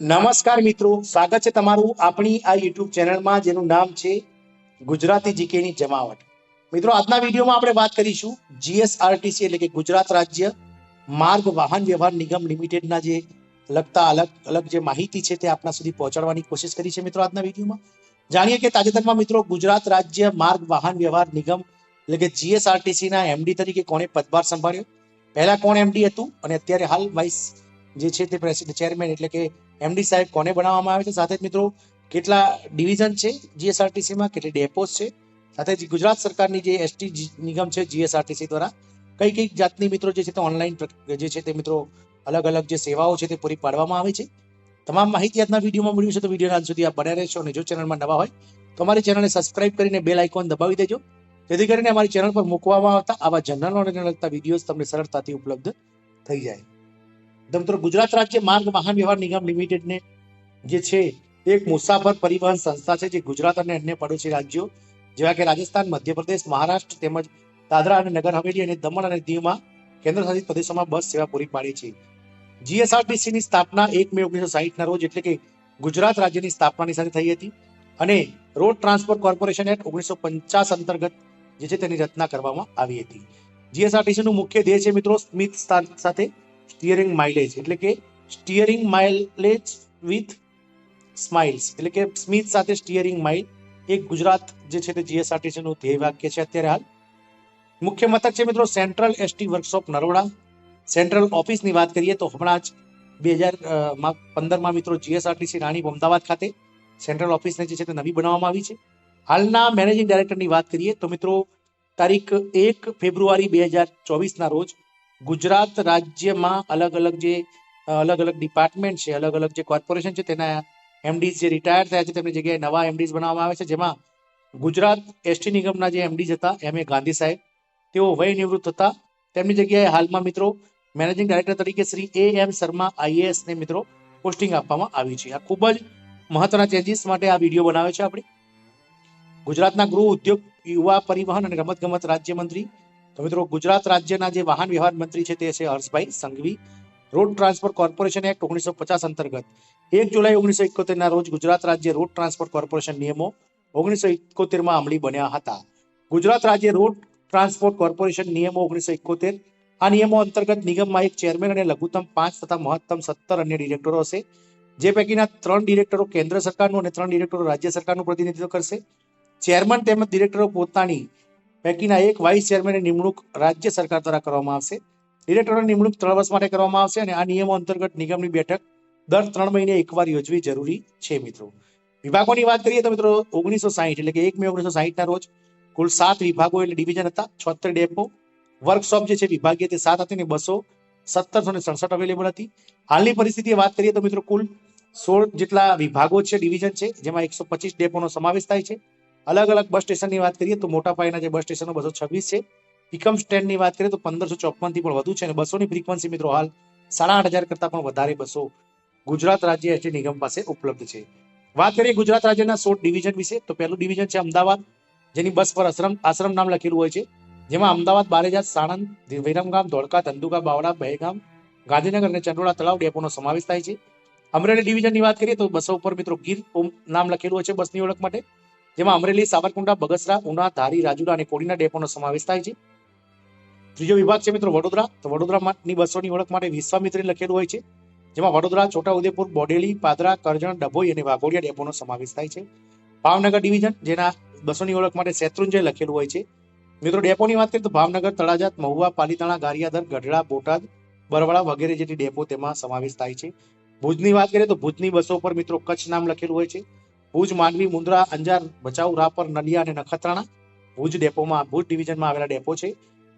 નમસ્કાર મિત્રો, સ્વાગત છે તમારું આપણી આ યુટ્યુબ ચેનલમાં જેનું નામ છે ગુજરાતી જીકેની જમાવટ. મિત્રો, આજના વિડીયોમાં આપણે વાત કરીશું જીએસઆરટીસી એટલે કે ગુજરાત રાજ્ય માર્ગ વાહન વ્યવહાર નિગમ લિમિટેડના જે લગતા અલગ અલગ જે માહિતી છે તે આપણા સુધી પહોંચાડવાની કોશિશ કરી છે. મિત્રો, આજના વિડીયોમાં જાણીએ કે તાજેતરમાં મિત્રો ગુજરાત રાજ્ય માર્ગ વાહન વ્યવહાર નિગમ એટલે કે જીએસઆરટીસીના એમડી તરીકે કોણે પદભાર સંભાળ્યો, પહેલા કોણ એમડી હતું અને અત્યારે હાલ વાઇસ જે છે તે પ્રેસિડેન્ટ ચેરમેન એટલે કે એમડી સાહેબ કોને બનાવવામાં આવે છે, સાથે જ મિત્રો કેટલા ડિવિઝન છે જીએસઆરટીસીમાં, કેટલી ડેપોસ છે, સાથે જ ગુજરાત સરકારની જે એસટી નિગમ છે જીએસઆરટીસી દ્વારા કઈ કઈ જાતની મિત્રો જે છે તે ઓનલાઈન જે છે તે મિત્રો અલગ અલગ જે સેવાઓ છે તે પૂરી પાડવામાં આવે છે. તમામ માહિતી આજના વિડીયોમાં મળ્યું છે, તો વિડીયોના અંત સુધી આપ બન્યા રહેશો અને જો ચેનલમાં નવા હોય તો અમારી ચેનલને સબસ્ક્રાઇબ કરીને બેલ આઇકોન દબાવી દેજો, જેથી કરીને અમારી ચેનલ પર મૂકવામાં આવતા આવા જનરલ લગતા વિડીયોઝ તમને સરળતાથી ઉપલબ્ધ થઈ જાય. મિત્રો, ગુજરાત રાજ્ય માર્ગ વાહન વ્યવહાર નિગમ લિમિટેડને જે છે એક મુસાફર પરિવહન સંસ્થા છે જે ગુજરાત અને અન્ય પડોશી રાજ્યો જેવા કે રાજસ્થાન, મધ્યપ્રદેશ, મહારાષ્ટ્ર તેમજ દાદરા અને નગર હવેલી અને દમણ અને દીવમાં કેન્દ્ર શાસિત પ્રદેશોમાં બસ સેવા પૂરી પાડે છે. જીએસઆરટીસીની સ્થાપના 1 મે 1960 ના રોજ એટલે કે ગુજરાત રાજ્યની સ્થાપનાની સાથે થઈ હતી અને રોડ ટ્રાન્સપોર્ટ કોર્પોરેશન એક્ટ 1950 અંતર્ગત જે છે તેની રચના કરવામાં આવી હતી. જીએસઆરટીસીનું મુખ્ય ધ્યેય છે મિત્રો સ્મિત સાથે સ્ટીયરિંગ માઇલેજ એટલે કે સ્ટીયરિંગ માઇલેજ વિથ સ્માઇલ્સ એટલે કે સ્મિત સાથે સ્ટીયરિંગ માઇલ એક ગુજરાત જે છે તે જીએસઆરટીસી નું ધ્યેય વાક્ય છે. અત્યારે હાલ મુખ્ય મથક છે મિત્રો central ST workshop Naroda. Central ઓફિસની વાત કરીએ તો હમણાં જ 2015માં મિત્રો જીએસઆરટીસી રાણીપ અમદાવાદ ખાતે સેન્ટ્રલ ઓફિસને જે છે તે નવી બનાવવામાં આવી છે. હાલના મેનેજિંગ ડાયરેક્ટરની વાત કરીએ તો મિત્રો તારીખ 1 ફેબ્રુઆરી 2024 ના રોજ ગુજરાત રાજ્યમાં અલગ અલગ ડિપાર્ટમેન્ટ છે, અલગ અલગ જે કોર્પોરેશન છે તેના એમડીઝ જે રિટાયર થયા છે તેમની જગ્યાએ નવા એમડીઝ બનાવવામાં આવે છે, જેમાં ગુજરાત એસટી નિગમના જે એમડીઝ હતા એમ એ ગાંધી સાહેબ, તેઓ વય નિવૃત્ત હતા. તેમની જગ્યાએ હાલમાં મિત્રો મેનેજિંગ ડાયરેક્ટર તરીકે શ્રી એ એમ શર્મા આઈએએસ ને મિત્રો પોસ્ટિંગ આપવામાં આવી છે. આ ખૂબ જ મહત્વના ચેન્જીસ માટે આ વિડીયો બનાવે છે આપણે. ગુજરાતના ગૃહ ઉદ્યોગ યુવા પરિવહન અને રમતગમત રાજ્યમંત્રી તો મિત્રો ગુજરાત રાજ્યના જે વાહન વ્યવહાર મંત્રી છે તે છે Harshbhai Sanghavi. Road transport corporation act 1950 અંતર્ગત 1 જુલાઈ 1971 ના રોજ ગુજરાત રાજ્ય રોડ ટ્રાન્સપોર્ટ કોર્પોરેશન નિયમો 1971માં અમલી બન્યા હતા. ગુજરાત રાજ્ય રોડ ટ્રાન્સપોર્ટ કોર્પોરેશન નિયમો 1971, આ નિયમો અંતર્ગત નિગમમાં એક ચેરમેન અને લઘુત્તમ 5 તથા મહત્તમ 17 અન્ય ડિરેક્ટરો હશે, જે પૈકીના 3 ડિરેક્ટરો કેન્દ્ર સરકારનું અને 3 ડિરેક્ટરો રાજ્ય સરકારનું પ્રતિનિધિત્વ કરશે. ચેરમેન તેમજ ડિરેક્ટરો પોતાની પૈકીના એક વાઇસ ચેરમેનની નિમણૂક રાજ્ય સરકાર દ્વારા કરવામાં આવશે. ડિરેક્ટરોની નિમણૂક 3 વર્ષ માટે કરવામાં આવશે અને આ નિયમો અંતર્ગત નિગમની બેઠક દર 3 મહિને એકવાર યોજવી જરૂરી છે. મિત્રો, વિભાગોની વાત કરીએ તો મિત્રો 1960 એટલે કે 1 મે 1960 ના રોજ કુલ 7 વિભાગો એટલે ડિવિઝન હતા, 76 ડેપો, વર્કશોપ જે છે વિભાગીય તે 7 હતી અને બસો 1767 અવેલેબલ હતી. હાલની પરિસ્થિતિએ વાત કરીએ તો મિત્રો કુલ 16 જેટલા વિભાગો છે, ડિવિઝન છે, જેમાં 125 ડેપોનો સમાવેશ થાય છે. અલગ અલગ બસ સ્ટેશનની વાત કરીએ તો મોટા પાયાના જે બસ સ્ટેશનો 226 છે. પિકઅપ સ્ટેન્ડની વાત કરીએ તો 1554 થી પણ વધુ છે અને બસોની ફ્રીક્વન્સી મિત્રો હાલ 8,500 કરતા પણ વધારે બસો ગુજરાત રાજ્ય એસટી નિગમ પાસે ઉપલબ્ધ છે. વાત કરીએ ગુજરાત રાજ્યના 16 ડિવિઝન વિશે તો પહેલું ડિવિઝન છે અમદાવાદ, જેની બસ પર આશ્રમ નામ લખેલું હોય છે, જેમાં અમદાવાદ, બારેજાત, સાણંદ, વિરમગામ, ધોળકા, ધંધુકા, બાવળા, બહેગામ, ગાંધીનગર અને ચંડોળા તળાવ ડેપોનો સમાવેશ થાય છે. અમરેલી ડિવિઝનની વાત કરીએ તો બસો ઉપર મિત્રો ગીર નામ લખેલું હોય છે બસની ઓળખ માટે, જેમાં અમરેલી, સાબરકુંડલા, બગસરા, ઉના, ધારી, રાજુલા અને કોડીના ડેપોનો સમાવેશ થાય છે. ત્રીજો વિભાગ છે મિત્રો વડોદરા, તો વડોદરાની બસોની ઓળખ માટે વિશ્વામિત્રી લખેલું હોય છે, જેમાં વડોદરા, છોટાઉદેપુર, બોડેલી, પાદરા, કરજણ, ડભોઈ અને વાઘોડિયા ડેપોનો સમાવેશ થાય છે. ભાવનગર ડિવિઝન, જેના બસોની ઓળખ માટે શેત્રુંજય લખેલું હોય છે. મિત્રો, ડેપોની વાત કરીએ તો ભાવનગર, તળાજાત, મહુવા, પાલીતાણા, ગારિયાદર, ગઢડા, બોટાદ, બરવાળા વગેરે જેટલી ડેપો તેમાં સમાવેશ થાય છે. ભુજની વાત કરીએ તો ભુજની બસો પર મિત્રો કચ્છ નામ લખેલું હોય છે. ભુજ, માંડવી, મુન્દ્રા, અંજાર, ભચાઉ, રાપર, નલિયા અને નખત્રાણા ભુજ ડેપોમાં ભુજ ડિવિઝનમાં આવેલા ડેપો છે.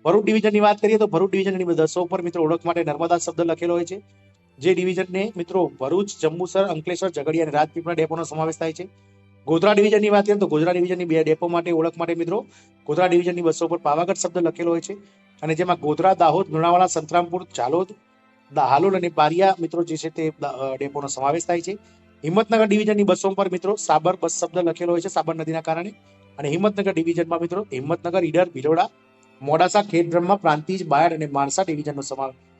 ભરૂચ ડિવિઝનની વાત કરીએ તો ભરૂચ ડિવિઝનની બસો ઉપર મિત્રો ઓળખ માટે નર્મદા શબ્દ લખેલો હોય છે, જે ડિવિઝનને મિત્રો ભરૂચ, જંબુસર, અંકલેશ્વર, ઝઘડિયા અને રાજપીપળા ડેપોનો સમાવેશ થાય છે. ગોધરા ડિવિઝનની વાત કરીએ તો ગોધરા ડિવિઝનની 2 ડેપો માટે ઓળખ માટે મિત્રો ગોધરા ડિવિઝનની બસો ઉપર પાવાગઢ શબ્દ લખેલો હોય છે અને જેમાં ગોધરા, દાહોદ, લુણાવાડા, સંતરામપુર, ઝાલોદ, હાલોલ અને બારિયા મિત્રો જે છે તે ડેપોનો સમાવેશ થાય છે. હિંમતનગર ડિવિઝનની બસો પર મિત્રો સાબર બસ શબ્દ લખેલો હોય છે સાબર નદીના કારણે, અને હિંમતનગર ડિવિઝનમાં મિત્રો હિંમતનગર, ઈડર, ભિલોડા, મોડાસા, ખેડબ્રહ્મા, પ્રાંતિજ, બાયડ અને માણસા ડિવિઝનનો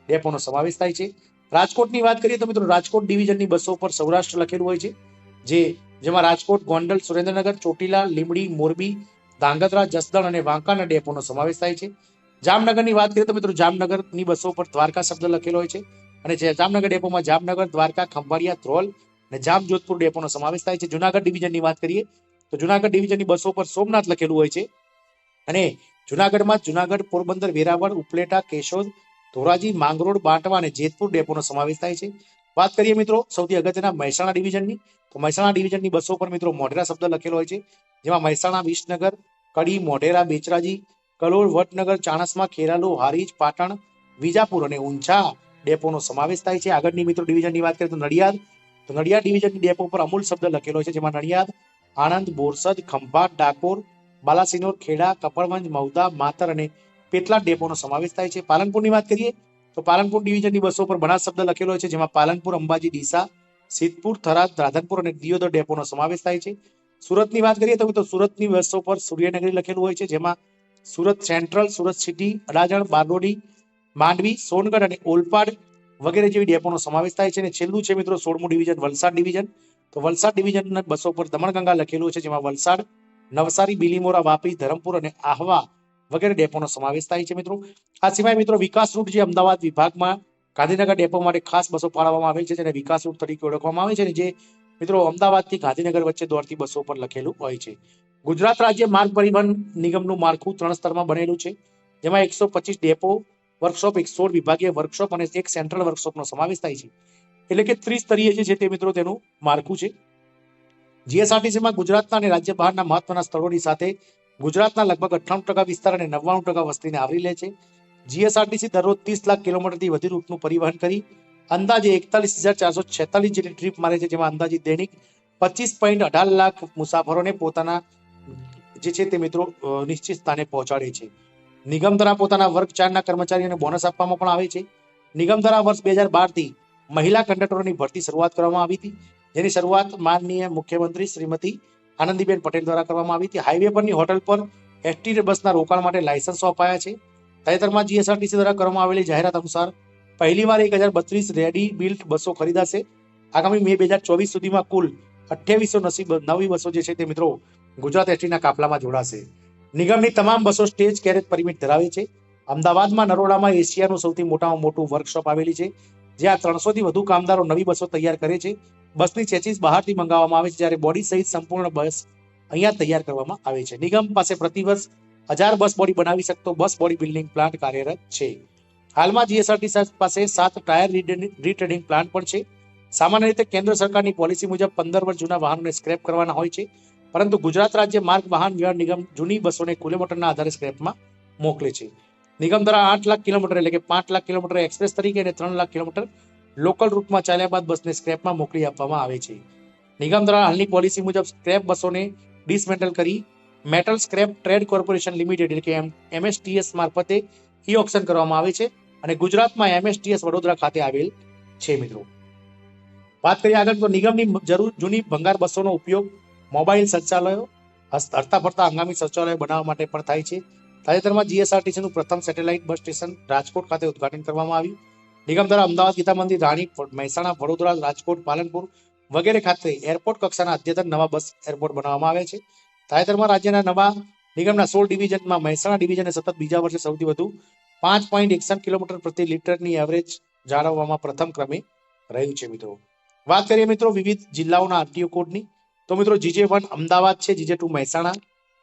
ડેપોનો સમાવેશ થાય છે. રાજકોટની વાત કરીએ તો મિત્રો રાજકોટ ડિવિઝનની બસો પર સૌરાષ્ટ્ર લખેલું હોય છે, જેમાં રાજકોટ, ગોંડલ, સુરેન્દ્રનગર, ચોટીલા, લીંબડી, મોરબી, ધાંગધ્રા, જસદણ અને વાંકાના ડેપોનો સમાવેશ થાય છે. જામનગરની વાત કરીએ તો મિત્રો જામનગરની બસો પર દ્વારકા શબ્દ લખેલો હોય છે અને જે જામનગર ડેપોમાં જામનગર, દ્વારકા, ખંભાળિયા, ધ્રોલ અને જામજોધપુર ડેપોનો સમાવેશ થાય છે. જુનાગઢ ડિવિઝનની વાત કરીએ તો જુનાગઢ ડિવિઝનની બસો પર સોમનાથ લખેલું હોય છે અને જુનાગઢમાં જુનાગઢ, પોરબંદર, વેરાવળ, ઉપલેટા, કેશોદ, ધોરાજી, માંગરોળ, બાંટવા અને જેતપુર ડેપોનો સમાવેશ થાય છે. વાત કરીએ મિત્રો સૌથી અગત્યના મહેસાણા ડિવિઝનની, તો મહેસાણા ડિવિઝનની બસો પર મિત્રો મોઢેરા શબ્દ લખેલો હોય છે, જેમાં મહેસાણા, વિસનગર, કડી, મોઢેરા, બેચરાજી, કલોલ, વડનગર, ચાણસ્મા, ખેરાલુ, હારીજ, પાટણ, વિજાપુર અને ઊંઝા ડેપોનો સમાવેશ થાય છે. આગળની મિત્રો ડિવિઝનની વાત કરીએ તો નડિયાદ ડિવિઝનની ડેપો પર અમૂલ શબ્દ લખેલો છે, જેમાં નડિયાદ, આણંદ, બોરસદ, ખંભાત, ડાકોર, બાલાસિનોર, ખેડા, કપડવંજ, મૌદા, માતર અને પેટલાદ ડેપોનો સમાવેશ થાય છે. પાલનપુરની વાત કરીએ તો પાલનપુર ડિવિઝનની બસો પર બનાસ શબ્દ લખેલો છે, જેમાં પાલનપુર, અંબાજી, ડીસા, સિદ્ધપુર, થરાદ, રાધનપુર અને દિયોદર ડેપોનો સમાવેશ થાય છે. સુરતની વાત કરીએ તો સુરતની બસો પર સૂર્યનગરી લખેલું હોય છે, જેમાં સુરત સેન્ટ્રલ, સુરત સિટી, અડાજણ, બારડોલી, માંડવી, સોનગઢ અને ઓલપાડ વગેરે જેવી ડેપોનો સમાવેશ થાય છે. અને છેલ્લું છે મિત્રો 16મું ડિવિઝન વલસાડ ડિવિઝન, તો વલસાડ ડિવિઝનના બસો પર દમણગંગા લખેલું છે, જેમાં વલસાડ, નવસારી, બિલીમોરા, વાપી, ધરમપુર અને આહવા વગેરે ડેપોનો સમાવેશ થાય છે. મિત્રો આ સિવાય મિત્રો વિકાસ રૂટ જે અમદાવાદ વિભાગમાં ગાંધીનગર ડેપો માટે ખાસ બસો ફાળવવામાં આવે છે, જેને વિકાસ રૂટ તરીકે ઓળખવામાં આવે છે, અને જે મિત્રો અમદાવાદથી ગાંધીનગર વચ્ચે દોડતી બસો પર લખેલું હોય છે. ગુજરાત રાજ્ય માર્ગ પરિવહન નિગમનું માળખું 3 સ્તરમાં બનેલું છે, જેમાં 125 ડેપો વર્કશોપ, 16 વિભાગીય વર્કશોપ અને એક સેન્ટ્રલ વર્કશોપનો સમાવેશ થાય છે. એટલે કે ત્રિસ્તરીય જે છે તે મિત્રો તેનું માળખું છે. જીએસઆરટીસીમાં ગુજરાતના અને રાજ્ય બહારના મહત્વના સ્થળોની સાથે ગુજરાતના લગભગ 98% વિસ્તાર અને 99% વસ્તીને આવરી લે છે. જીએસઆરટીસી દરરોજ 30 લાખ કિલોમીટરથી વધુ રૂટનું પરિવહન કરી અંદાજે 41,446 જેટલી ટ્રીપ મારે છે, જેમાં અંદાજિત દૈનિક 25.18 લાખ મુસાફરોને પોતાના જે છે તે મિત્રો નિશ્ચિત સ્થાને પહોંચાડે છે. નિગમ દ્વારા પોતાના વર્ગ 4ના કર્મચારીઓને બોનસ આપવામાં પણ આવે છે. નિગમ દ્વારા વર્ષ 2012થી મહિલા કંડક્ટરોની ભરતી શરૂઆત કરવામાં આવી હતી, જેની શરૂઆત માનનીય મુખ્યમંત્રી શ્રીમતી આનંદીબેન પટેલ દ્વારા કરવામાં આવી હતી. હાઈવે પરની હોટલ પર એસટી બસના રોકાણ માટે લાયસન્સો અપાયા છે. તાજેતરમાં જીએસઆરટીસી દ્વારા કરવામાં આવેલી જાહેરાત અનુસાર પહેલીવાર 1032 રેડી બિલ્ટ બસો ખરીદાશે. આગામી મે 2024 સુધીમાં કુલ 2800 નવી બસો જે છે તે મિત્રો ગુજરાત એસટીના કાફલામાં જોડાશે. નિગમની તમામ બસો સ્ટેજ કેરેજ પરમિટ ધરાવે છે. અમદાવાદમાં નરોડામાં એશિયાનું સૌથી મોટામાં મોટું વર્કશોપ આવેલી છે, જ્યાં 300થી વધુ કામદારો નવી બસો તૈયાર કરે છે. બસની ચેસીસ બહારથી મંગાવવામાં આવે છે, જ્યારે બોડી સહિત સંપૂર્ણ બસ અહીંયા તૈયાર કરવામાં આવે છે. નિગમ પાસે પ્રતિવર્ષ 1000 બસ બોડી બનાવી શકતો બસ બોડી બિલ્ડિંગ પ્લાન્ટ કાર્યરત છે. હાલમાં જીએસઆરટીસી પાસે 7 ટાયર રીટ્રેડિંગ પ્લાન્ટ પણ છે. સામાન્ય રીતે કેન્દ્ર સરકારની પોલિસી મુજબ 15 વર્ષ જૂના વાહનોને સ્ક્રેપ કરવાના હોય છે, પરંતુ ગુજરાત રાજ્ય માર્ગ વાહન વ્યવહાર નિગમ જૂની બસોને કિલોમીટરના આધારે સ્ક્રેપમાં મોકલે છે. નિગમ દ્વારા 8 લાખ કિલોમીટર એટલે કે 5 લાખ કિલોમીટર એક્સપ્રેસ તરીકે અને 3 લાખ કિલોમીટર લોકલ રૂટમાં ચાલ્યા બાદ બસને સ્ક્રેપમાં મોકલી આપવામાં આવે છે. નિગમ દ્વારા હાલની પોલિસી મુજબ સ્ક્રેપ બસોને ડિસમેન્ટલ કરી metal scrap trade corporation limited એટલે કે એમએસટીએસ મારફતે ઈ ઓક્શન કરવામાં આવે છે, અને ગુજરાતમાં એમએસટીએસ વડોદરા ખાતે આવેલ છે. મિત્રો વાત કરીએ આગળ તો નિગમની જૂની ભંગાર બસોનો ઉપયોગ મોબાઈલ શૌચાલયો, હરતા ફરતા હંગામી શૌચાલયો બનાવવા માટે પણ થાય છે. તાજેતરમાં જીએસઆરટીસીનું પ્રથમ સેટેલાઇટ બસ સ્ટેશન રાજકોટ ખાતે ઉદ્ઘાટન કરવામાં આવ્યું. નિગમ દ્વારા અમદાવાદ, ગીતા મંદિર, રાણી, મહેસાણા, વડોદરા, રાજકોટ, પાલનપુર વગેરે ખાતે એરપોર્ટ કક્ષાના અદ્યતન નવા બસ એરપોર્ટ બનાવવામાં આવ્યા છે. તાજેતરમાં રાજ્યના નવા નિગમના 16 ડિવિઝનમાં મહેસાણા ડિવિઝને સતત બીજા વર્ષે સૌથી વધુ 5.61 કિલોમીટર પ્રતિ લિટરની એવરેજ જાળવવામાં પ્રથમ ક્રમે રહ્યું છે. મિત્રો વાત કરીએ મિત્રો વિવિધ જિલ્લાઓના આરટીઓ કોડની, તો મિત્રો GJ1 અમદાવાદ છે, GJ2 Mehsana,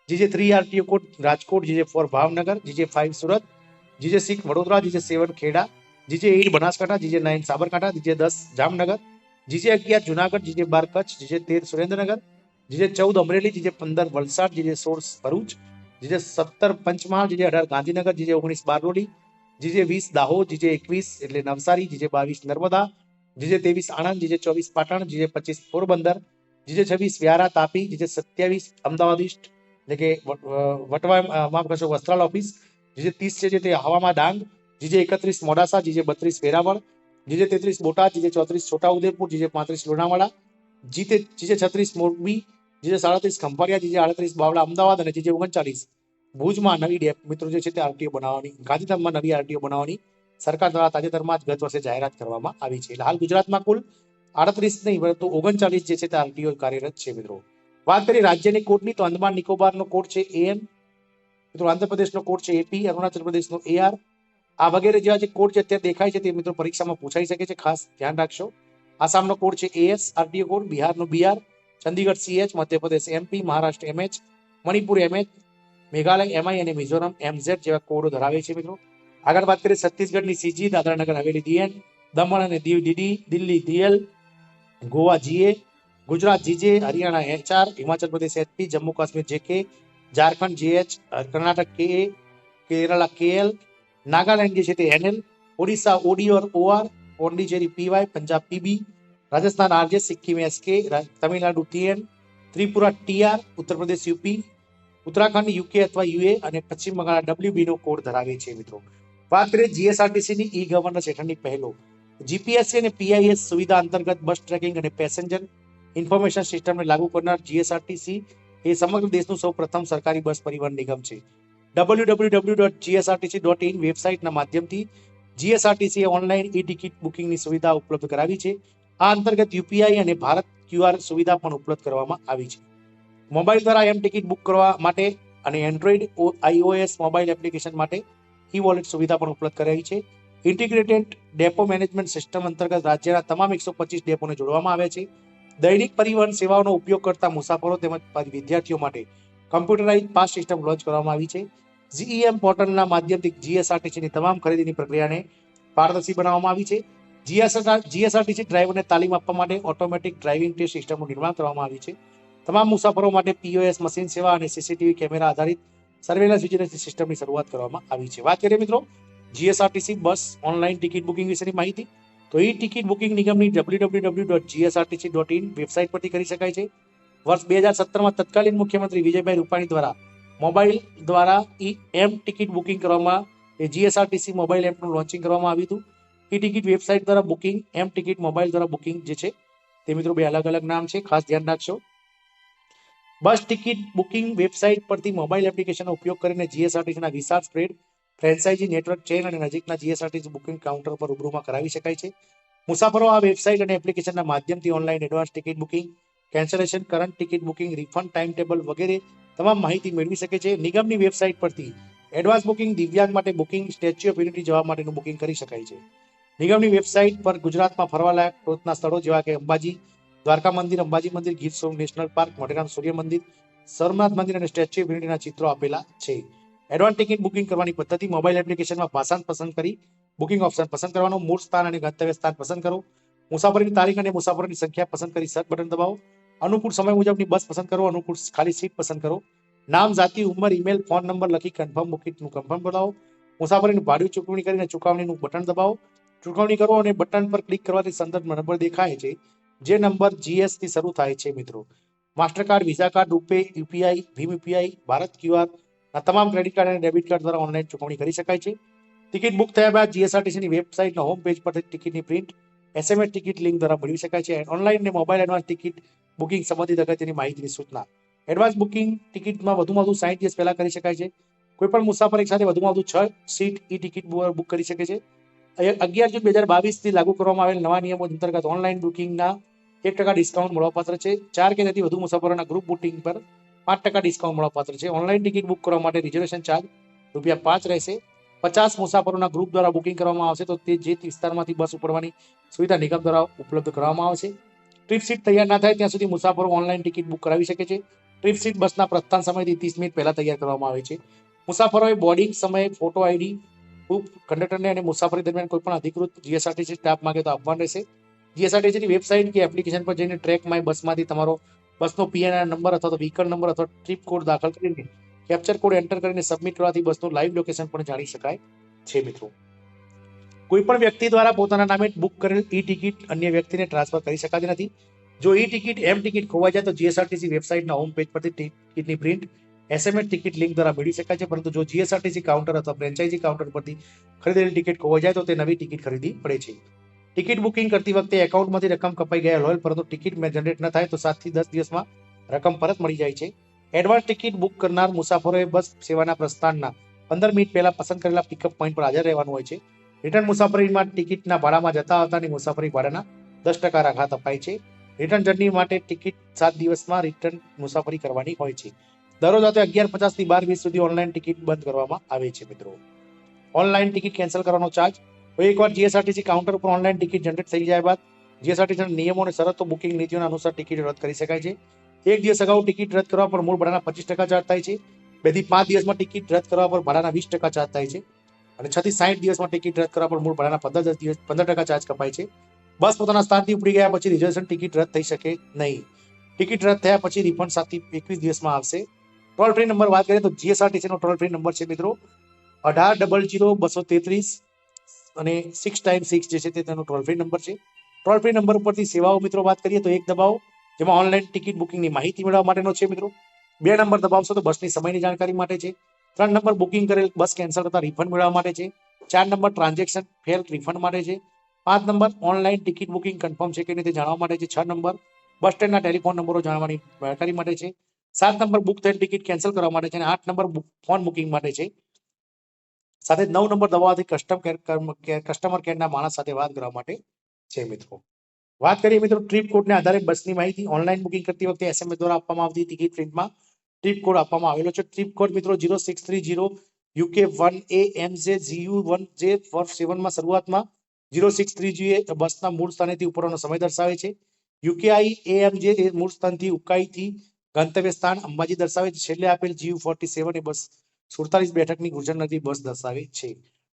GJ3 RTO code Rajkot, GJ4 Bhavnagar, GJ5 Surat, GJ6 Vadodara, GJ7 Kheda, GJ8 Banaskantha, GJ9 Sabarkantha, GJ10 Jamnagar, GJ11 Junagadh, GJ12 Kutch, GJ13 Surendranagar, GJ14 Amreli, GJ15 Valsad, GJ16 Bharuch, GJ17 Panchmahal, GJ18 Gandhinagar, GJ19 Bardoli, GJ20 Dahod, GJ21 એટલે Navsari, GJ22 Narmada, GJ23 Anand, GJ24 Patan, GJ25 Porbandar, GJ26 Vyara Tapi, GJ27 Ahmedabad East એટલે કે વટવા માફ કરશો Vastral office, GJ30 છે જે તે હવામાં Dang, GJ31 Modasa, GJ32 Veraval, GJ33 Botad, GJ34 Chhota Udepur, GJ35 લોનાવાડા, GJ36 Morbi, GJ37 Khambhalia, GJ38 Bavla Ahmedabad અને GJ39 ભુજમાં નવી મિત્રો જે છે તે આરટીઓ બનાવવાની, ગાંધીધામમાં નવી આરટીઓ બનાવવાની સરકાર દ્વારા તાજેતરમાં જ ગત વર્ષે જાહેરાત કરવામાં આવી છે. એટલે હાલ ગુજરાતમાં કુલ 38 નહીં પરંતુ 39 જે છે તે આરટીઓ કાર્યરત છે મિત્રો. વાત કરીએ રાજ્યની કોડની તો અંદમાન નિકોબારનો કોડ છે AN, મિત્રો આંધ્રપ્રદેશનો કોડ છે AP, અરુણાચલ પ્રદેશનો AR. આ વગેરે જેવા જે કોડ જે અત્યારે દેખાય છે તે મિત્રો પરીક્ષામાં પૂછાઈ શકે છે, ખાસ ધ્યાન રાખશો. આસામનો કોડ છે AS આરટીઓ કોડ, બિહારનો BR, Chandigarh CH, Madhya Pradesh MP, Maharashtra MH, Manipur MH, Meghalaya MI અને મિઝોરમ MZ જેવા કોડો ધરાવે છે મિત્રો. આગળ વાત કરીએ છત્તીસગઢની CG, દાદરાનગર હવેલી DN, દમણ અને Diu DD, Delhi DL, Goa GA, Gujarat GJ, Haryana HR, Himachal Pradesh HP, Jammu Kashmir JK, Jharkhand JH, Karnataka KA, Kerala KL, Nagaland જે છે તે NL, ઓડિશા OD और OR, Pondicherry PY, Punjab PB, Rajasthan RJ, Sikkim SK, Tamil Nadu TN, Tripura TR, Uttar Pradesh UP, Uttarakhand UK અથવા UA અને પશ્ચિમ બંગાળ WB નો કોડ ધરાવે છે મિત્રો. વાત કરીએ GSRTC ની ઈ ગવર્નન્સ હેઠળની પહેલો. GPSC અને PIS સુવિધા અંતર્ગત બસ ટ્રેકિંગ અને પેસેન્જર ઇન્ફોર્મેશન સિસ્ટમને લાગુ કરનાર GSRTC એ સમગ્ર દેશનું સૌ પ્રથમ સરકારી બસ પરિવહન નિગમ છે. www.gsrtc.in વેબસાઇટના માધ્યમથી GSRTC એ ઓનલાઈન ઈ ટિકિટ બુકિંગની સુવિધા ઉપલબ્ધ કરાવી છે. આ અંતર્ગત UPI અને ભારત QR સુવિધા પણ ઉપલબ્ધ કરવામાં આવી છે. મોબાઈલ દ્વારા એમ ટિકિટ બુક કરવા માટે અને એન્ડ્રોઈડ iOS મોબાઈલ એપ્લિકેશન માટે ઈ વોલેટ સુવિધા પણ ઉપલબ્ધ કરાઈ છે. ઇન્ટિગ્રેટેડ ડેપો મેનેજમેન્ટ સિસ્ટમ અંતર્ગત રાજ્યના તમામ 125 ડેપોને જોડવામાં આવ્યા છે. દૈનિક પરિવહન સેવાઓનો ઉપયોગ કરતા મુસાફરો તેમજ વિદ્યાર્થીઓ માટે કમ્પ્યુટરાઇઝ પાસ સિસ્ટમ લોન્ચ કરવામાં આવી છે. GEM પોર્ટલના માધ્યમથી GSRTCની તમામ ખરીદીની પ્રક્રિયાને પારદર્શી બનાવવામાં આવી છે. GSRTC ડ્રાઈવરને તાલીમ આપવા માટે ઓટોમેટિક ડ્રાઇવિંગ ટેસ્ટ સિસ્ટમનું નિર્માણ કરવામાં આવ્યું છે. તમામ મુસાફરો માટે POS મશીન સેવા અને CCTV કેમેરા આધારિત સર્વેલન્સ વિજિલન્સ સિસ્ટમની શરૂઆત કરવામાં આવી છે. વાત કરીએ મિત્રો GSRTC બસ ઓનલાઈન ટિકિટ બુકિંગ વિશેની માહિતી, તો ઈ ટિકિટ બુકિંગ નિગમની www.gsrtc.in વેબસાઇટ પરથી કરી શકાય છે. વર્ષ 2017માં તત્કાલીન મુખ્યમંત્રી વિજયભાઈ રૂપાણી દ્વારા મોબાઈલ દ્વારા એમ ટિકિટ બુકિંગ કરવામાં GSRTC મોબાઈલ એપનું લોન્ચિંગ કરવામાં આવ્યું હતું. ઈ ટિકિટ વેબસાઇટ દ્વારા બુકિંગ, એમ ટિકિટ મોબાઈલ દ્વારા બુકિંગ જે છે તે મિત્રો બે અલગ અલગ નામ છે, ખાસ ધ્યાન રાખશો. બસ ટિકિટ બુકિંગ વેબસાઇટ પરથી મોબાઈલ એપ્લિકેશનનો ઉપયોગ કરીને GSRTCના વિશાળ સ્પ્રેડ ફ્રેન્ચાઇઝી નેટવર્ક ચેન અને નજીકના GSRTC બુકિંગ કાઉન્ટર પર રૂબરૂમાં કરાવી શકાય છે. મુસાફરો આ વેબસાઇટ અને એપ્લિકેશનના માધ્યમથી online advance ticket booking, cancellation, current ticket booking, refund, time table વગેરે તમામ માહિતી મેળવી શકે છે. નિગમની વેબસાઇટ પરથી એડવાન્સ બુકિંગ, દિવ્યાંગ માટે બુકિંગ, સ્ટેચ્યુ ઓફ યુનિટી જવા માટેનું બુકિંગ કરી શકાય છે. નિગમની વેબસાઇટ પર ગુજરાતમાં ફરવાલાયક ટોચના સ્થળો જેવા કે અંબાજી, દ્વારકા મંદિર, અંબાજી મંદિર, ગીર સોમનાથ નેશનલ પાર્ક, મોઢેરામ સૂર્ય મંદિર, સોમનાથ મંદિર અને સ્ટેચ્યુ ઓફ યુનિટીના ચિત્રો આપેલા છે. એડવાન્સ ટિકિટ બુકિંગ કરવાની પદ્ધતિ, મોબાઈલ એપ્લિકેશનમાં ભાષાંત પસંદ કરી બુકિંગ ઓપ્શન પસંદ કરવાનો, મૂળ સ્થાન અને ગંતવ્ય સ્થાન પસંદ કરો, મુસાફરીની તારીખ અને મુસાફરોની સંખ્યા પસંદ કરી સર્ચ બટન દબાવો, અનુકૂળ સમય મુજબની બસ પસંદ કરો, અનુકૂળ ખાલી સીટ પસંદ કરો, નામ, જાતિ, ઉંમર, ઈમેલ, ફોન નંબર લખી કન્ફર્મ બુકિંગનું કન્ફર્મ બતાવો, મુસાફરીનું ભાડું ચૂકવણી કરીને ચૂકવણીનું બટન દબાવો, ચૂકવણી કરો અને બટન પર ક્લિક કરવાથી સંદર્ભ નંબર દેખાય છે જે નંબર GS થી શરૂ થાય છે મિત્રો. Mastercard, Visa card, RuPay, UPI, ભીમ UPI, ભારત QR આ તમામ ક્રેડિટ કાર્ડ અને ડેબિટ કાર્ડ દ્વારા ઓનલાઈન ચૂકવણી કરી શકાય છે. ટિકિટ બુક થયા બાદ GSRTCની વેબસાઇટના હોમ પેજ પરથી ટિકિટની પ્રિન્ટ, SMS ટિકિટ લિંક દ્વારા મેળવી શકાય છે. ઓનલાઈન અને મોબાઈલ એડવાન્સ ટિકિટ બુકિંગ સંબંધિત અગત્યની માહિતીની સૂચના. એડવાન્સ બુકિંગ ટિકિટમાં વધુમાં વધુ 60 દિવસ પહેલા કરી શકાય છે. કોઈ પણ મુસાફર એક સાથે વધુમાં વધુ 6 સીટ ઈ ટિકિટ બુક કરી શકે છે. 11 જૂન 2022 થી લાગુ કરવામાં આવેલ નવા નિયમો અંતર્ગત ઓનલાઈન બુકિંગના 1% ડિસ્કાઉન્ટ મળવાપાત્ર છે. 4 કે તેથી વધુ મુસાફરોના ગ્રુપ બુકિંગ પર 5% ડિસ્કાઉન્ટ મળવાપાત્ર છે. ઓનલાઈન ટિકિટ બુક કરવા માટે રિઝર્વેશન ચાર્જ ₹5 રહેશે. 50 મુસાફરોના ગ્રુપ દ્વારા બુકિંગ કરવામાં આવશે તો તે જે વિસ્તારમાંથી બસ ઉપડવાની સુવિધા નિગમ દ્વારા ઉપલબ્ધ કરવામાં આવશે. ટ્રીપ સીટ તૈયાર ના થાય ત્યાં સુધી મુસાફરો ઓનલાઈન ટિકિટ બુક કરાવી શકે છે. ટ્રીપ સીટ બસના પ્રસ્થાન સમયથી 30 મિનિટ પહેલા તૈયાર કરવામાં આવે છે. મુસાફરોએ બોર્ડિંગ સમયે ફોટો ID પ્રૂફ કંડક્ટરને અને મુસાફરી દરમિયાન કોઈ પણ અધિકૃત GSRTC સ્ટાફ માંગે તો આપવાનું રહેશે. GSRTCની વેબસાઇટ કે એપ્લિકેશન પર જઈને ટ્રેક માય બસમાંથી તમારો બસનો PNR નંબર અથવા તો વ્હીકલ નંબર અથવા ટ્રીપ કોડ દાખલ કરીને કેપ્ચર કોડ એન્ટર કરીને સબમિટ કરવાથી બસનું લાઈવ લોકેશન પણ જાણી શકાય છે મિત્રો. કોઈ પણ વ્યક્તિ દ્વારા પોતાના નામે બુક કરેલ ઈ ટિકિટ અન્ય વ્યક્તિને ટ્રાન્સફર કરી શકાતી નથી. જો ઈ ટિકિટ એમ ટિકિટ ખોવાઈ જાય તો GSRTC વેબસાઇટના હોમ પેજ પરથી ટિકિટની પ્રિન્ટ, SMS ટિકિટ લિંક દ્વારા મેળવી શકાય છે. પરંતુ જો GSRTC કાઉન્ટર અથવા ફ્રેન્ચાઇઝી કાઉન્ટર પરથી ખરીદેલી ટિકિટ ખોવાઈ જાય તો તે નવી ટિકિટ ખરીદવી પડે છે. ટિકિટ બુકિંગ કરતી વખતે એકાઉન્ટમાંથી રકમ કપાઈ ગયેલ હોય પરંતુ ટિકિટ જનરેટ ન થાય તો 7 થી 10 દિવસમાં રકમ પરત મળી જાય છે. એડવાન્સ ટિકિટ બુક કરનાર મુસાફરોએ બસ સેવાના પ્રસ્થાનના 15 મિનિટ પહેલા પસંદ કરેલા પિકઅપ પોઈન્ટ પર હાજર રહેવાનું હોય છે. રિટર્ન મુસાફરીમાં ટિકિટના ભાડામાં જતા આવતાની મુસાફરી ભાડાના 10% રાહત અપાય છે. રિટર્ન જર્ની માટે ટિકિટ 7 દિવસમાં રિટર્ન મુસાફરી કરવાની હોય છે. દરરોજ રાતે 11:50 થી 12:20 સુધી ઓનલાઈન ટિકિટ બંધ કરવામાં આવે છે. મિત્રો, ઓનલાઈન ટિકિટ કેન્સલ કરવાનો ચાર્જ. એકવાર જીએસઆરટીસી કાઉન્ટર પર ઓનલાઈન ટિકિટ જનરેટ થઈ જાય બાદ જીએસઆરટીસીના નિયમો અને શરતો બુકિંગ નીતિઓના અનુસાર ટિકિટ રદ કરી શકાય છે. એક દિવસ અગાઉ ટિકિટ રદ કરવા પર મૂળ ભાડાના 25% ચાર્જ થાય છે. 2 થી 5 દિવસમાં ટિકિટ રદ કરવા પર ભાડાના 20% ચાર્જ થાય છે. અને 6 થી 60 દિવસમાં ટિકિટ રદ કરવા પર મૂળ ભાડાના 15% ચાર્જ કપાય છે. બસ પોતાના સ્થાનથી ઉપડી ગયા પછી રિઝર્વેશન ટિકિટ રદ થઈ શકે નહીં. ટિકિટ રદ થયા પછી રિફંડ 7 થી 21 દિવસમાં આવશે. ટોલ ફ્રી નંબર વાત કરીએ તો જીએસઆરટીસી નો ટોલ ફ્રી નંબર છે મિત્રો 1800-233 અને 6x6 જે છે તે તેનો ટોલ ફ્રી નંબર છે. ટોલ ફ્રી નંબર ઉપરથી સેવાઓ મિત્રો વાત કરીએ તો 1 દબાવો, જેમાં ઓનલાઈન ટિકિટ બુકિંગની માહિતી મેળવવા માટેનો છે મિત્રો. 2 નંબર દબાવશો તો બસની સમયની જાણકારી માટે છે. 3 નંબર બુકિંગ કરેલ બસ કેન્સલ થતા રિફંડ મેળવવા માટે છે. 4 નંબર ટ્રાન્ઝેક્શન ફેલ રિફંડ માટે છે. 5 number online ticket booking confirm છે કે નહીં તે જાણવા માટે છે. 6 નંબર બસ સ્ટેન્ડના ટેલિફોન નંબરો જાણવાની જાણકારી માટે છે. 7 નંબર બુક થયેલ ટિકિટ કેન્સલ કરવા માટે છે અને 8 નંબર ફોન બુકિંગ માટે છે. સાથે 9 નંબર દબાવવાથી કસ્ટમર કેરના માણસ સાથે વાત કરવા માટે છે. મિત્રો, વાત કરીએ મિત્રો ટ્રીપ કોડને આધારે બસની માહિતી. ઓનલાઈન બુકિંગ કરતી વખતે એસએમએસ દ્વારા આપવામાં આવતી ટિકિટ પ્રિન્ટમાં ટ્રીપ કોડ આપવામાં આવેલો છે. ટ્રીપ કોડ મિત્રો 0630 UK1AMJGU1J વર્ગ 7 માં શરૂઆતમાં 0630 બસના મૂળ સ્થાનેથી ઉપરનો સમય દર્શાવે છે. UKI AMJ એ મૂળ સ્થાનથી ઉકાઈથી ગંતવ્ય સ્થાન અંબાજી દર્શાવે છે. છેલ્લે આપેલ GU47 એ બસ 47 બેઠકની ગુર્જરનગરી બસ દર્શાવે છે.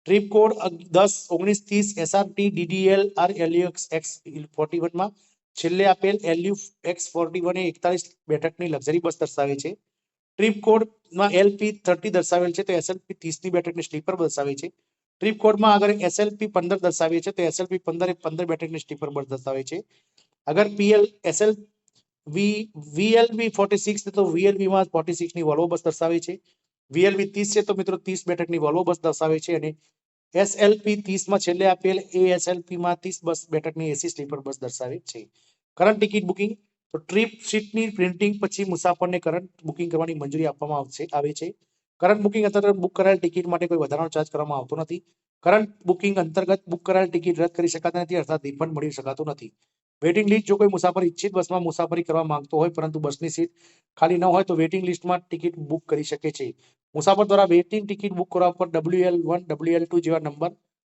Trip code 10-19-30 SRT DDL RLUX X41 માં છેલ્લે આપેલ LUX41 એ 41 બેઠકની લક્ઝરી બસ દર્શાવે છે. ટ્રીપ કોડમાં LP30 દર્શાવેલ છે તો SLP30 ની બેઠકની સ્લીપર દર્શાવે છે. ટ્રીપ કોડમાં અગર SLP15 દર્શાવે છે તો SLP15 એ 15 બેઠકની સ્લીપર બસ દર્શાવે છે. અગર VLB46 તો VLB માં 46 ની વોલ્વો બસ દર્શાવે છે. VLB30 છે તો મિત્રો 30 બેઠકની વોલ્વો બસ દર્શાવે છે અને SLP30 માં છેલ્લે આપેલ ASLP માં 30 બસ બેઠકની એસી સ્લીપર બસ દર્શાવે છે. કરંટ ટિકિટ બુકિંગ તો ટ્રીપ શીટની પ્રિન્ટિંગ પછી મુસાફરને કરંટ બુકિંગ કરવાની મંજૂરી આપવામાં આવે છે. કરંટ બુકિંગ અંતર્ગત બુક કરાયેલ ટિકિટ માટે કોઈ વધારાનો ચાર્જ કરવામાં આવતો નથી. કરંટ બુકિંગ અંતર્ગત બુક કરાયેલ ટિકિટ રદ કરી શકાતા નથી, અર્થાત રિફંડ મળી શકાતું નથી. વેઇટિંગ લિસ્ટ જો કોઈ મુસાફર ઈચ્છિત બસમાં મુસાફરી કરવા માંગતો હોય પરંતુ બસની સીટ ખાલી ન હોય તો વેઇટિંગ લિસ્ટમાં ટિકિટ બુક કરી શકે છે. મુસાફર દ્વારા વેઇટિંગ ટિકિટ બુક કરવા પર WL1 WL2 જેવા નંબર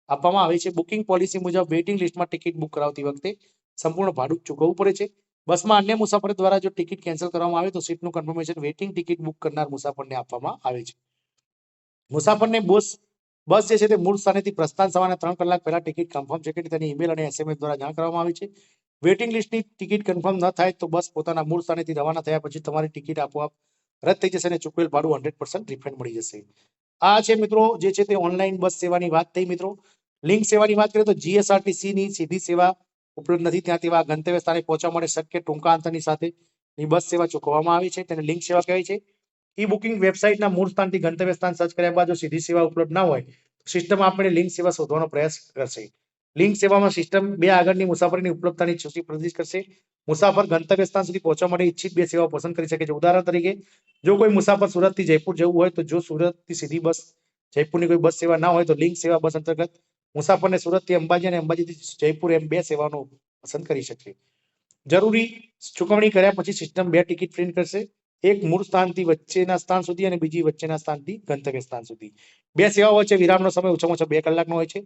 આપવામાં આવે છે. બુકિંગ પોલિસી મુજબ વેઇટિંગ લિસ્ટમાં ટિકિટ બુક કરાવતી વખતે સંપૂર્ણ ભાડું ચૂકવવું પડે છે. બસમાં અન્ય મુસાફર દ્વારા જો ટિકિટ કેન્સલ કરવામાં આવે તો સીટનું કન્ફર્મેશન વેઇટિંગ ટિકિટ બુક કરનાર મુસાફરને આપવામાં આવે છે. મુસાફરને બસ જે છે તે મૂળ સ્થાનેથી પ્રસ્થાન થવાના 3 કલાક પહેલા ટિકિટ કન્ફર્મ છે કે તેની ઈમેલ અને SMS દ્વારા જાણ કરવામાં આવે છે. વેઇટિંગ લિસ્ટની ટિકિટ કન્ફર્મ ન થાય તો બસ પોતાના મૂળ સ્થાનેથી રવાના થયા પછી તમારી ટિકિટ આપોઆપ રદ થઈ જશે અને ચૂકવેલ ભાડું 100% રિફંડ મળી જશે. આ છે મિત્રો જે છે તે ઓનલાઈન બસ સેવાની વાત થઈ. મિત્રો, લિંક સેવાની વાત કરીએ તો જીએસઆરટીસી ની સીધી સેવા ઉપલબ્ધ નથી. ત્યાં તેવા ગંતવ્ય સ્થાને પહોંચવા માટે શક્ય ટૂંકા અંતરની સાથે બસ સેવા ચૂકવવામાં આવી છે. તેને લિંક સેવા કહેવાય છે. ઈ બુકિંગ વેબસાઇટના મૂળ સ્થાનથી ગંતવ્ય સ્થાન સર્ચ કર્યા બાદ જો સીધી સેવા ઉપલબ્ધ ના હોય સિસ્ટમ આપણે લિંક સેવા શોધવાનો પ્રયાસ કરશે. લિંક સેવામાં સિસ્ટમ 2 આગળની મુસાફરીની ઉપલબ્ધતાની સૂચિ પ્રદર્શિત કરશે. મુસાફર ગંતવ્ય સ્થાન સુધી પહોંચવા માટે ઈચ્છિત 2 સેવાઓ પસંદ કરી શકે છે. ઉદાહરણ તરીકે, જો કોઈ મુસાફર સુરતથી જયપુર જવું હોય તો જો સુરતથી સીધી બસ જયપુરની કોઈ બસ સેવા ના હોય તો લિંક સેવા બસ અંતર્ગત મુસાફરને સુરતથી અંબાજી અને અંબાજીથી જયપુર એમ 2 સેવાનો પસંદ કરી શકે. જરૂરી ચૂકવણી કર્યા પછી સિસ્ટમ 2 ટિકિટ પ્રિન્ટ કરશે. એક મૂળ સ્થાનથી વચ્ચેના સ્થાન સુધી અને બીજી વચ્ચેના સ્થાનથી ગંતવ્ય સ્થાન સુધી. 2 સેવાઓ વચ્ચે વિરામનો સમય ઓછામાં ઓછો 2 કલાકનો હોય છે.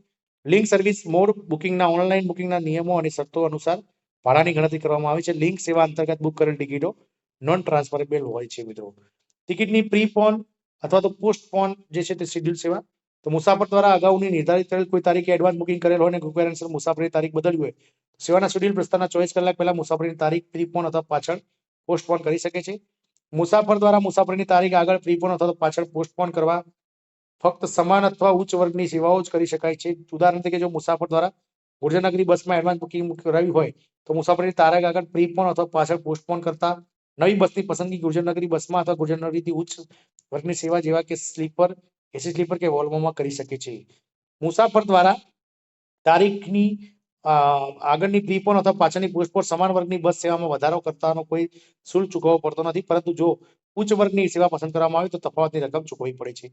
લિંક સર્વિસ મોડ બુકિંગના ઓનલાઈન બુકિંગના નિયમો અને શરતો અનુસાર ભાડાની ગણતરી કરવામાં આવે છે. લિંક સેવા અંતર્ગત બુક કરેલ ટિકિટો નોન ટ્રાન્સફરેબલ હોય છે. મિત્રો, ટિકિટની પ્રીપોન અથવા તો પોસ્ટપોન જે છે તે શેડ્યુલ સેવા તો મુસાફર દ્વારા અગાઉની નિર્ધારિત કરેલ કોઈ તારીખે એડવાન્સ બુકિંગ કરેલ હોય અને કોઈ કારણસર મુસાફરીની તારીખ બદલવી હોય સેવાના શેડ્યુલ પ્રસ્થાનના 24 કલાક પહેલા મુસાફરીની તારીખ પ્રીપોન અથવા પાછળ પોસ્ટપોન કરી શકે છે. મુસાફર દ્વારા મુસાફરીની તારીખ આગળ પ્રીપોન અથવા પાછળ પોસ્ટપોન કરવા ફક્ત સમાન અથવા ઉચ્ચ વર્ગની સેવાઓ જ કરી શકાય છે. ઉદાહરણ તરીકે જો મુસાફર દ્વારા ગુર્જરનગરી બસમાં એડવાન્સ બુકિંગ કરાવી હોય તો મુસાફરીની તારીખ આગળ પ્રીપોન અથવા પાછળ પોસ્ટપોન કરતા નવી બસની પસંદગી ગુર્જરનગરી બસમાં અથવા ગુર્જરનગરીથી ઉચ્ચ વર્ગની સેવા જેવા કે સ્લીપર, એસી સ્લીપર કે વોલ્વોમાં કરી શકે છે. મુસાફર દ્વારા તારીખની આગળની પ્રીપોન અથવા પાછળની પોસ્ટપોન સમાન વર્ગની બસ સેવામાં વધારો કરતાનો કોઈ શુલ્ક ચૂકવવો પડતો નથી. પરંતુ જો ઉચ્ચ વર્ગની સેવા પસંદ કરવામાં આવે તો તફાવતની રકમ ચૂકવવી પડે છે.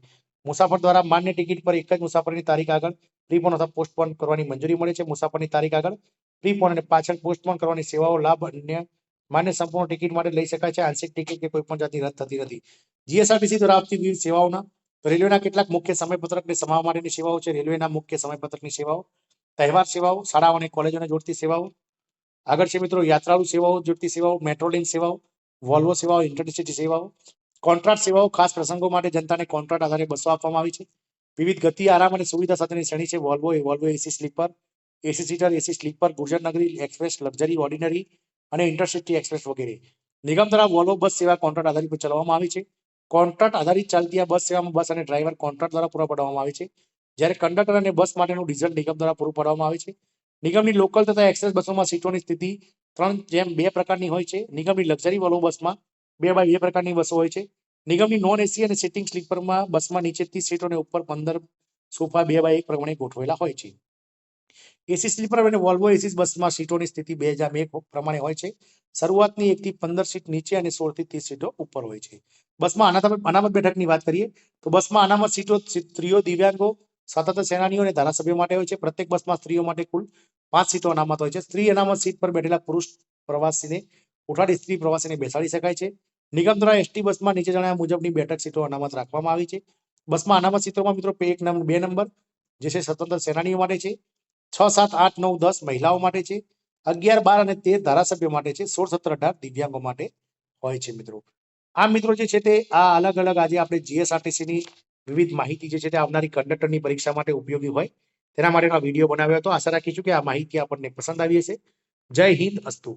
મુસાફર દ્વારા માન્ય ટિકિટ પર એક જ મુસાફરીની તારીખ આગળ પ્રીપોન અથવા પોસ્ટપોન કરવાની મંજૂરી મળે છે. મુસાફરની તારીખ આગળ પ્રીપોન અને પાછળ પોસ્ટપોન કરવાની સેવાઓ લાભ અન્ય માન્ય સંપૂર્ણ ટિકિટ માટે લઈ શકાય છે. આંશિક ટિકિટ કે કોઈ પણ જાતની રદ થતી નથી. જીએસઆરટીસી દ્વારા આપતી વિવિધ સેવાઓના રેલવેના કેટલાક મુખ્ય સમયપત્રકને સમાવવા માટેની સેવાઓ છે. રેલવેના મુખ્ય સમયપત્રકની સેવાઓ, તહેવાર સેવાઓ, શાળાઓ અને કોલેજોને જોડતી સેવાઓ. આગળ છે મિત્રો યાત્રાળુ સેવાઓ જોડતી સેવાઓ, મેટ્રો ટ્રેન સેવાઓ, વોલ્વો સેવાઓ, ઇન્ટરસિટી સેવાઓ, કોન્ટ્રાક્ટ સેવાઓ. ખાસ પ્રસંગો માટે જનતાને કોન્ટ્રાક્ટ આધારે બસો આપવામાં આવી છે. વિવિધ ગતિ, આરામ અને સુવિધા સાથેની શ્રેણી છે. વોલ્વો એસી સ્લીપર, એસી સીટર, એસી સ્લીપર, ગુર્જર નગરી એક્સપ્રેસ, લક્ઝરી, ઓર્ડિનરી અને ઇન્ટરસિટી એક્સપ્રેસ વગેરે. નિગમ દ્વારા વોલ્વો બસ સેવા કોન્ટ્રાક્ટ આધારિત પર ચલાવવામાં આવી છે. કોન્ટ્રાક્ટ આધારિત ચાલતી આ બસ સેવામાં બસ અને ડ્રાઈવર કોન્ટ્રાક્ટ દ્વારા પૂરા પાડવામાં આવે છે, જ્યારે કંડક્ટર અને બસ માટેનું ડીઝલ નિગમ દ્વારા પૂરું પાડવામાં આવે છે. નિગમની લોકલ તથા એક્સપ્રેસ બસોમાં સીટોની સ્થિતિ 3:2 પ્રકારની હોય છે. નિગમની લક્ઝરી વોલ્વો બસમાં 2x2 પ્રકારની બસો હોય છે. નિગમની નોન એસી અને સિટિંગ સ્લીપરમાં બસમાં નીચે 30 સીટો અને ઉપર 15 સોફા 2x1 પ્રમાણે ગોઠવેલા હોય છે. એસી સ્લીપર અને વોલ્વો એસી બસમાં સીટોની સ્થિતિ 2001 પ્રમાણે હોય છે. શરૂઆતની 1 થી 15 સીટ નીચે અને 16 થી 30 સીટો ઉપર હોય છે. બસમાં અનામત બેઠકની વાત કરીએ તો બસમાં અનામત સીટો સ્ત્રીઓ, દિવ્યાંગો, સ્વાતંત્ર્ય સેનાનીઓ અને ધારાસભ્યો માટે હોય છે. પ્રત્યેક બસમાં સ્ત્રીઓ માટે કુલ 5 સીટો અનામત હોય છે. સ્ત્રી અનામત સીટ પર બેઠેલા પુરુષ પ્રવાસીને ઉઠાડી સ્ત્રી પ્રવાસીને બેસાડી શકાય છે. નિગમ દ્વારા એસટી બસમાં નીચે જણાવ્યા મુજબની બેઠક સીટો અનામત રાખવામાં આવી છે. બસમાં અનામત સીટોમાં મિત્રો 2 નંબર જે છે સ્વતંત્ર સેનાનીઓ માટે છે, 6, 7, 8, 9, 10 મહિલાઓ માટે છે, 11, 12 અને 13 ધારાસભ્યો માટે છે, 16, 17, 18 દિવ્યાંગો માટે હોય છે. મિત્રો આ મિત્રો જે છે તે આ અલગ અલગ આજે આપણે જીએસઆરટીસી ની વિવિધ માહિતી જે છે તે આવનારી કંડક્ટરની પરીક્ષા માટે ઉપયોગી હોય તેના માટેનો વિડીયો બનાવ્યો હતો. આશા રાખીશું કે આ માહિતી આપણને પસંદ આવી હશે. જય હિન્દ, અસ્તુ.